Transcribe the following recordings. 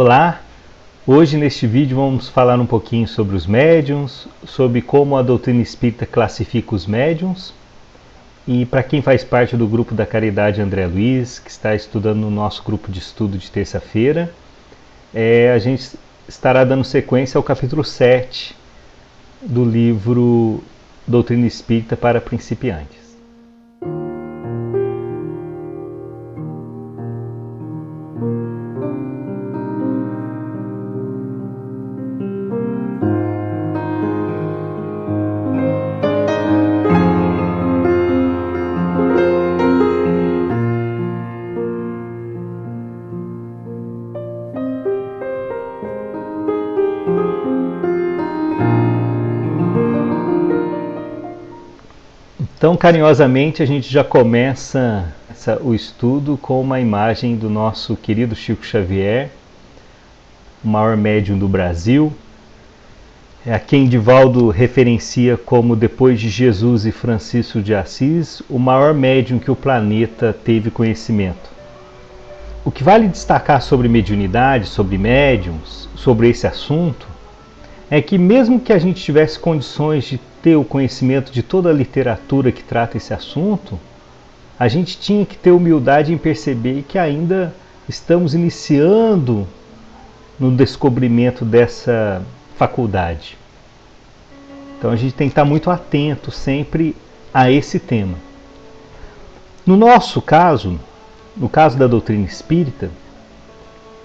Olá, hoje neste vídeo vamos falar um pouquinho sobre os médiuns, sobre como a doutrina espírita classifica os médiuns. E para quem faz parte do grupo da Caridade André Luiz, que está estudando no nosso grupo de estudo de terça-feira, a gente estará dando sequência ao capítulo 7 do livro Doutrina Espírita para Principiantes. Então, carinhosamente, a gente já começa o estudo com uma imagem do nosso querido Chico Xavier, o maior médium do Brasil, a quem Divaldo referencia como, depois de Jesus e Francisco de Assis, o maior médium que o planeta teve conhecimento. O que vale destacar sobre mediunidade, sobre médiums, sobre esse assunto, é que mesmo que a gente tivesse condições de ter o conhecimento de toda a literatura que trata esse assunto, a gente tinha que ter humildade em perceber que ainda estamos iniciando no descobrimento dessa faculdade. Então a gente tem que estar muito atento sempre a esse tema. No nosso caso, no caso da doutrina espírita,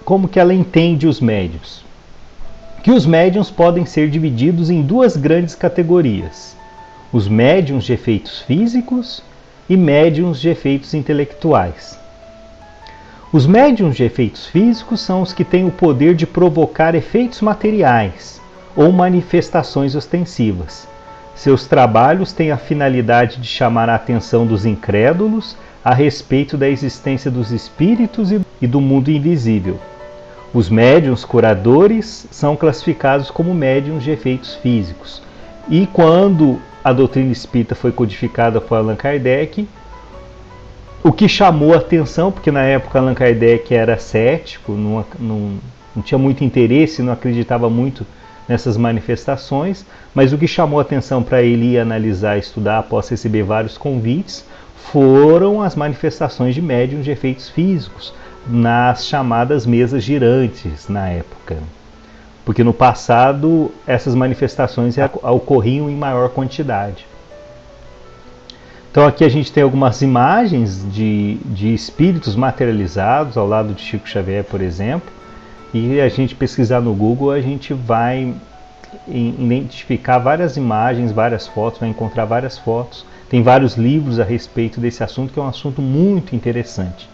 como que ela entende os médiuns? Que os médiuns podem ser divididos em duas grandes categorias: os médiuns de efeitos físicos e médiuns de efeitos intelectuais. Os médiuns de efeitos físicos são os que têm o poder de provocar efeitos materiais ou manifestações ostensivas. Seus trabalhos têm a finalidade de chamar a atenção dos incrédulos a respeito da existência dos espíritos e do mundo invisível. Os médiuns curadores são classificados como médiuns de efeitos físicos. E quando a doutrina espírita foi codificada por Allan Kardec, o que chamou a atenção, porque na época Allan Kardec era cético, não tinha muito interesse, não acreditava muito nessas manifestações, mas o que chamou a atenção para ele ir analisar, estudar, após receber vários convites, foram as manifestações de médiuns de efeitos físicos, nas chamadas mesas girantes na época. Porque no passado essas manifestações ocorriam em maior quantidade. Então aqui a gente tem algumas imagens de espíritos materializados ao lado de Chico Xavier, por exemplo, e a gente pesquisar no Google, a gente vai identificar várias imagens, várias fotos, vai encontrar várias fotos. Tem vários livros a respeito desse assunto, que é um assunto muito interessante.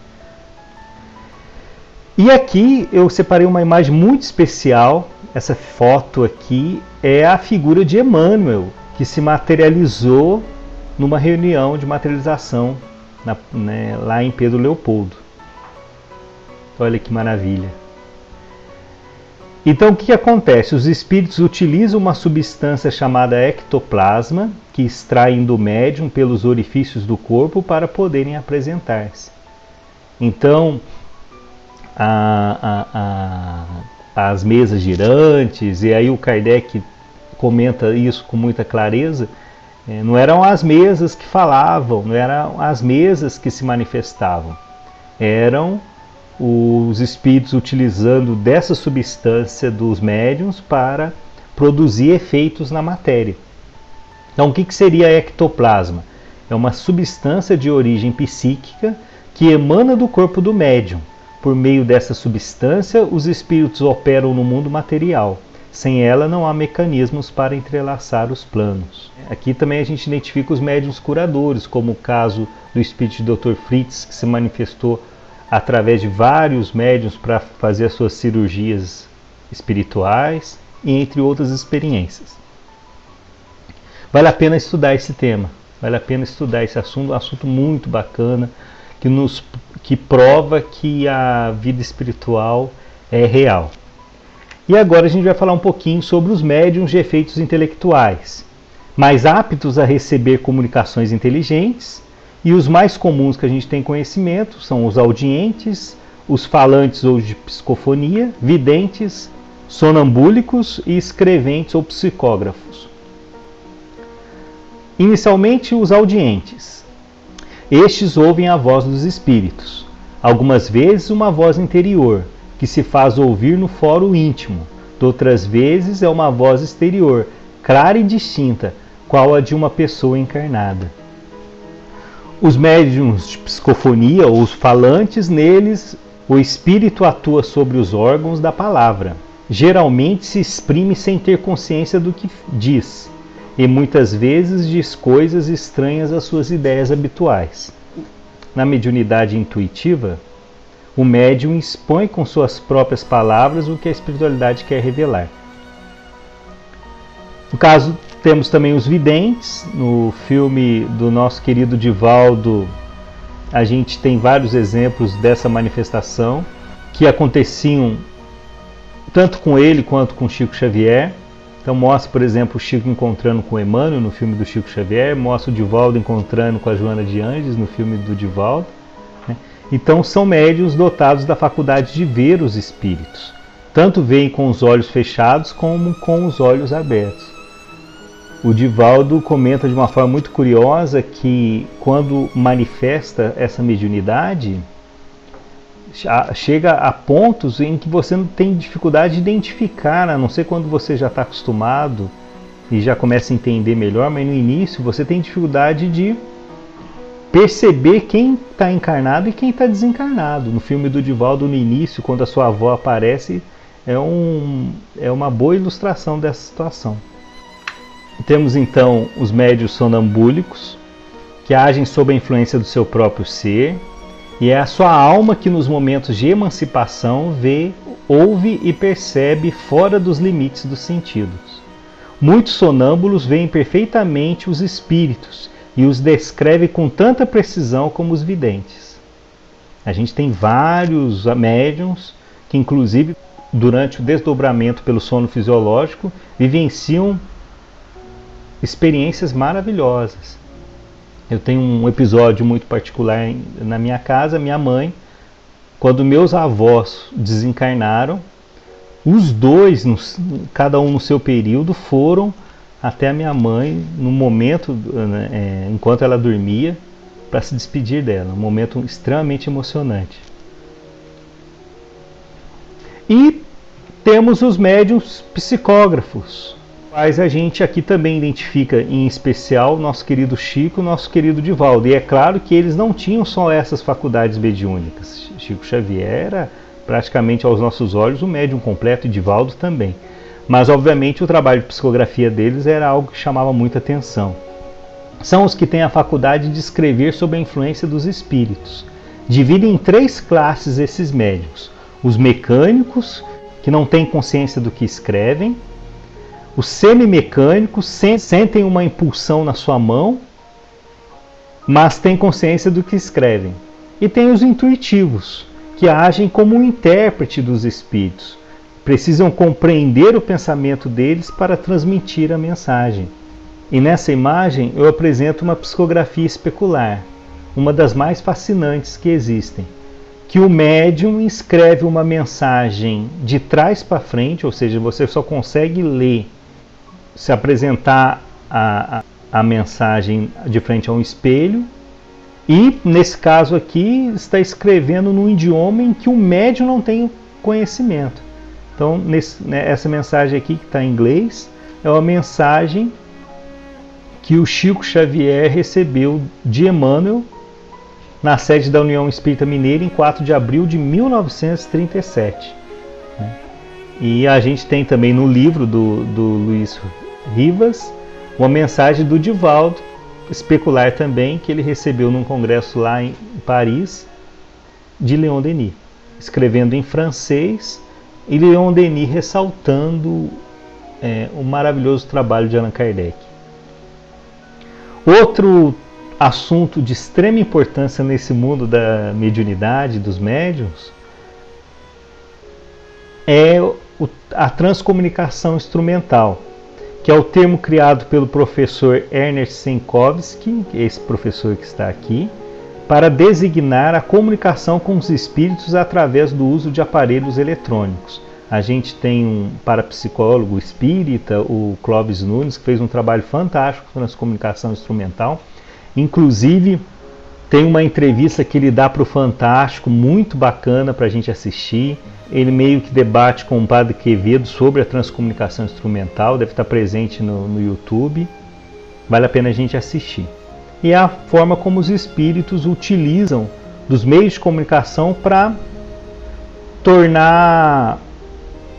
E aqui eu separei uma imagem muito especial. Essa foto aqui é a figura de Emmanuel, que se materializou numa reunião de materialização lá em Pedro Leopoldo. Olha que maravilha. Então o que acontece? Os espíritos utilizam uma substância chamada ectoplasma, que extraem do médium pelos orifícios do corpo para poderem apresentar-se. Então, as mesas girantes, e aí o Kardec comenta isso com muita clareza, não eram as mesas que falavam, não eram as mesas que se manifestavam, eram os espíritos utilizando dessa substância dos médiuns para produzir efeitos na matéria. Então o que seria ectoplasma? É uma substância de origem psíquica que emana do corpo do médium. Por meio dessa substância, os espíritos operam no mundo material. Sem ela, não há mecanismos para entrelaçar os planos. Aqui também a gente identifica os médiuns curadores, como o caso do espírito de Dr. Fritz, que se manifestou através de vários médiuns para fazer as suas cirurgias espirituais, e entre outras experiências. Vale a pena estudar esse tema, vale a pena estudar esse assunto, um assunto muito bacana, que prova que a vida espiritual é real. E agora a gente vai falar um pouquinho sobre os médiuns de efeitos intelectuais, mais aptos a receber comunicações inteligentes, e os mais comuns que a gente tem conhecimento são os audientes, os falantes ou de psicofonia, videntes, sonambúlicos e escreventes ou psicógrafos. Inicialmente, os audientes. Estes ouvem a voz dos espíritos, algumas vezes uma voz interior, que se faz ouvir no foro íntimo, outras vezes é uma voz exterior, clara e distinta, qual a de uma pessoa encarnada. Os médiuns de psicofonia ou os falantes, neles o espírito atua sobre os órgãos da palavra. Geralmente se exprime sem ter consciência do que diz, e muitas vezes diz coisas estranhas às suas ideias habituais. Na mediunidade intuitiva, o médium expõe com suas próprias palavras o que a espiritualidade quer revelar. No caso, temos também os videntes. No filme do nosso querido Divaldo, a gente tem vários exemplos dessa manifestação que aconteciam tanto com ele quanto com Chico Xavier. Então mostra, por exemplo, o Chico encontrando com Emmanuel no filme do Chico Xavier, mostra o Divaldo encontrando com a Joana de Anjos no filme do Divaldo. Então são médiuns dotados da faculdade de ver os espíritos. Tanto veem com os olhos fechados como com os olhos abertos. O Divaldo comenta de uma forma muito curiosa que quando manifesta essa mediunidade, chega a pontos em que você não tem dificuldade de identificar, a não ser quando você já está acostumado e já começa a entender melhor, mas no início você tem dificuldade de perceber quem está encarnado e quem está desencarnado. No filme do Divaldo, no início, quando a sua avó aparece, é uma boa ilustração dessa situação. Temos então os médiuns sonambúlicos, que agem sob a influência do seu próprio ser, e é a sua alma que nos momentos de emancipação vê, ouve e percebe fora dos limites dos sentidos. Muitos sonâmbulos veem perfeitamente os espíritos e os descreve com tanta precisão como os videntes. A gente tem vários médiuns que, inclusive, durante o desdobramento pelo sono fisiológico, vivenciam experiências maravilhosas. Eu tenho um episódio muito particular na minha casa. Minha mãe, quando meus avós desencarnaram, os dois, cada um no seu período, foram até a minha mãe no momento, enquanto ela dormia, para se despedir dela. Um momento extremamente emocionante. E temos os médiuns psicógrafos, quais a gente aqui também identifica, em especial, nosso querido Chico e nosso querido Divaldo. E é claro que eles não tinham só essas faculdades mediúnicas. Chico Xavier era, praticamente aos nossos olhos, o médium completo, e Divaldo também. Mas, obviamente, o trabalho de psicografia deles era algo que chamava muita atenção. São os que têm a faculdade de escrever sob a influência dos espíritos. Dividem em 3 classes esses médiuns. Os mecânicos, que não têm consciência do que escrevem. Os semimecânicos sentem uma impulsão na sua mão, mas têm consciência do que escrevem. E tem os intuitivos, que agem como um intérprete dos espíritos. Precisam compreender o pensamento deles para transmitir a mensagem. E nessa imagem eu apresento uma psicografia especular, uma das mais fascinantes que existem, que o médium escreve uma mensagem de trás para frente, ou seja, você só consegue ler, se apresentar a mensagem de frente a um espelho, e nesse caso aqui está escrevendo num idioma em que o médium não tem conhecimento. Então, essa mensagem aqui, que está em inglês, é uma mensagem que o Chico Xavier recebeu de Emmanuel na sede da União Espírita Mineira em 4 de abril de 1937. E a gente tem também no livro do Luiz Rivas uma mensagem do Divaldo, especular também, que ele recebeu num congresso lá em Paris, de Leon Denis, escrevendo em francês, e Leon Denis ressaltando o maravilhoso trabalho de Allan Kardec. Outro assunto de extrema importância nesse mundo da mediunidade, dos médiuns, é a transcomunicação instrumental, que é o termo criado pelo professor Ernest Senkovsky, esse professor que está aqui, para designar a comunicação com os espíritos através do uso de aparelhos eletrônicos. A gente tem um parapsicólogo espírita, o Clóvis Nunes, que fez um trabalho fantástico com transcomunicação instrumental. Inclusive, tem uma entrevista que ele dá para o Fantástico, muito bacana para a gente assistir. Ele meio que debate com o Padre Quevedo sobre a transcomunicação instrumental, deve estar presente no YouTube. Vale a pena a gente assistir. E é a forma como os espíritos utilizam dos meios de comunicação para tornar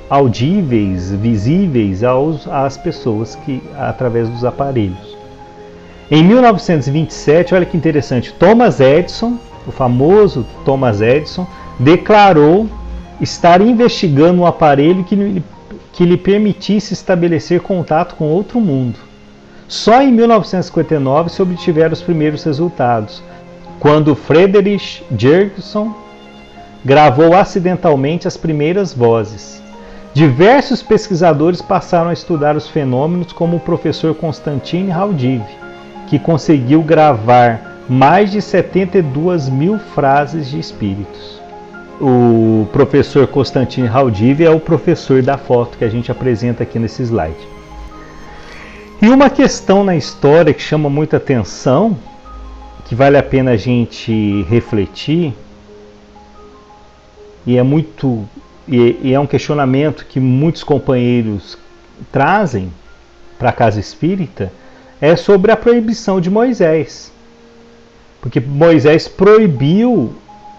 audíveis, visíveis às pessoas através dos aparelhos. Em 1927, olha que interessante, Thomas Edison, o famoso Thomas Edison, declarou estar investigando um aparelho que lhe permitisse estabelecer contato com outro mundo. Só em 1959 se obtiveram os primeiros resultados, quando Friedrich Jürgenson gravou acidentalmente as primeiras vozes. Diversos pesquisadores passaram a estudar os fenômenos, como o professor Konstantin Raudive, que conseguiu gravar mais de 72 mil frases de espíritos. O professor Konstantin Raudive é o professor da foto que a gente apresenta aqui nesse slide. E uma questão na história que chama muita atenção, que vale a pena a gente refletir, e é um questionamento que muitos companheiros trazem para a casa espírita, é sobre a proibição de Moisés. Porque Moisés proibiu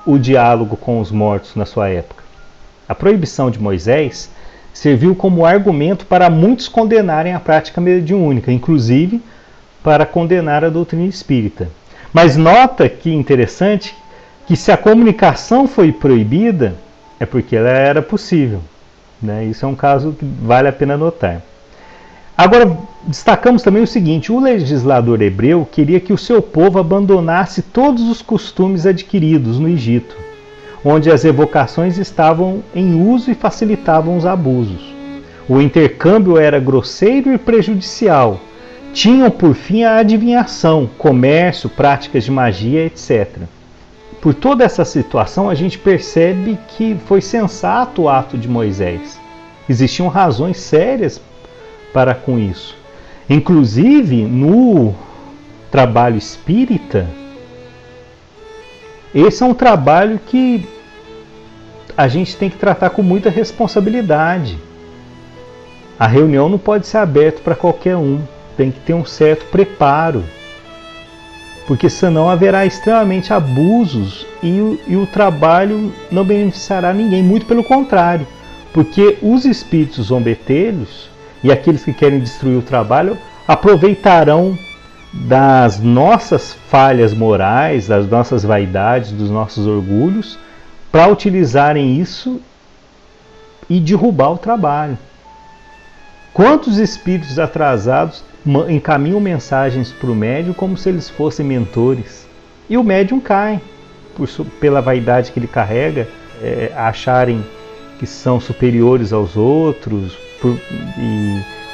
o diálogo com os mortos na sua época. A proibição de Moisés serviu como argumento para muitos condenarem a prática mediúnica, inclusive para condenar a doutrina espírita. Mas nota que interessante que se a comunicação foi proibida, é porque ela era possível. Né? Isso é um caso que vale a pena notar. Agora, destacamos também o seguinte, o legislador hebreu queria que o seu povo abandonasse todos os costumes adquiridos no Egito, onde as evocações estavam em uso e facilitavam os abusos. O intercâmbio era grosseiro e prejudicial. Tinham por fim a adivinhação, comércio, práticas de magia, etc. Por toda essa situação, a gente percebe que foi sensato o ato de Moisés. Existiam razões sérias para com isso. Inclusive, no trabalho espírita, esse é um trabalho que a gente tem que tratar com muita responsabilidade. A reunião não pode ser aberta para qualquer um, tem que ter um certo preparo, porque senão haverá extremamente abusos e o trabalho não beneficiará ninguém, muito pelo contrário, porque os espíritos zombetelhos e aqueles que querem destruir o trabalho aproveitarão das nossas falhas morais, das nossas vaidades, dos nossos orgulhos, para utilizarem isso e derrubar o trabalho. Quantos espíritos atrasados encaminham mensagens para o médium como se eles fossem mentores? E o médium cai, pela vaidade que ele carrega, acharem que são superiores aos outros,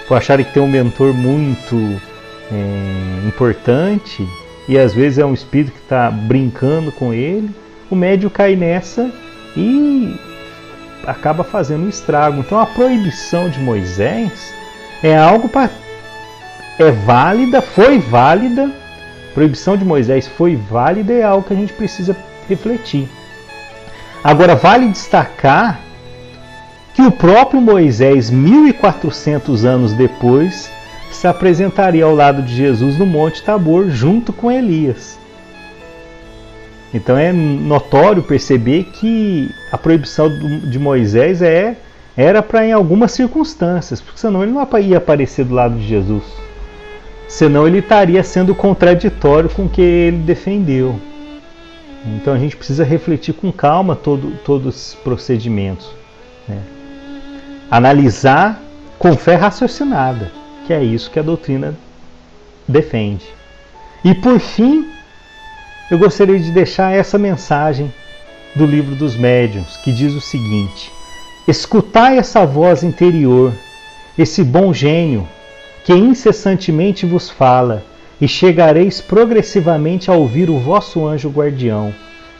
por acharem que tem um mentor muito importante, e às vezes é um espírito que está brincando com ele, o médium cai nessa e acaba fazendo um estrago. Então a proibição de Moisés é algo válida, foi válida, a proibição de Moisés foi válida e é algo que a gente precisa refletir. Agora vale destacar que o próprio Moisés, 1400 anos depois, se apresentaria ao lado de Jesus no Monte Tabor, junto com Elias. Então é notório perceber que a proibição de Moisés era para em algumas circunstâncias, porque senão ele não ia aparecer do lado de Jesus. Senão ele estaria sendo contraditório com o que ele defendeu. Então a gente precisa refletir com calma todos os procedimentos. Né? Analisar com fé raciocinada, que é isso que a doutrina defende. E por fim, eu gostaria de deixar essa mensagem do Livro dos Médiuns, que diz o seguinte: escutai essa voz interior, esse bom gênio que incessantemente vos fala, e chegareis progressivamente a ouvir o vosso anjo guardião,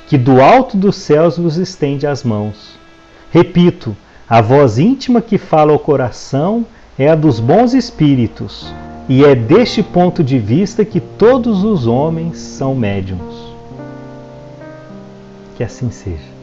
que do alto dos céus vos estende as mãos. Repito, a voz íntima que fala ao coração é a dos bons espíritos, e é deste ponto de vista que todos os homens são médiuns. Que assim seja.